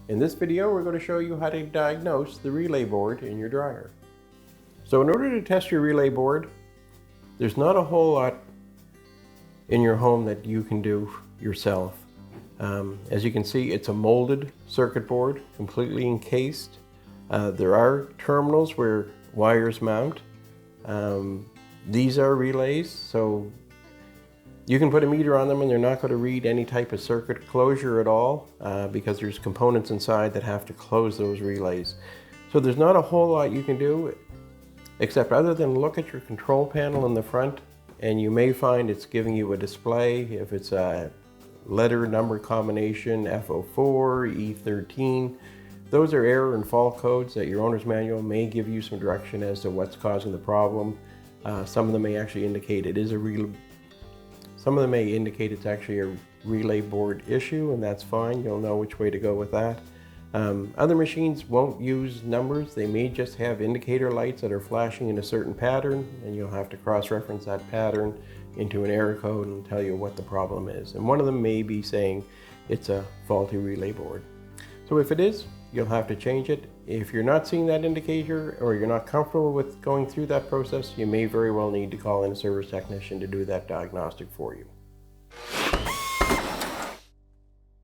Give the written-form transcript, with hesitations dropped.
In this video, we're going to show you how to diagnose the relay board in your dryer. So in order to test your relay board, there's not a whole lot in your home that you can do yourself. As you can see, it's a molded circuit board, completely encased. There are terminals where wires mount. These are relays, so you can put a meter on them and they're not going to read any type of circuit closure at all because there's components inside that have to close those relays. So there's not a whole lot you can do except other than look at your control panel in the front, and you may find it's giving you a display if it's a letter number combination F04, E13. Those are error and fault codes that your owner's manual may give you some direction as to what's causing the problem. Some of them may actually indicate it is a relay. Some of them may indicate it's actually a relay board issue, and that's fine. You'll know which way to go with that. Other machines won't use numbers. They may just have indicator lights that are flashing in a certain pattern, and you'll have to cross-reference that pattern into an error code and tell you what the problem is. And one of them may be saying it's a faulty relay board. So if it is, you'll have to change it. If you're not seeing that indicator or you're not comfortable with going through that process, you may very well need to call in a service technician to do that diagnostic for you.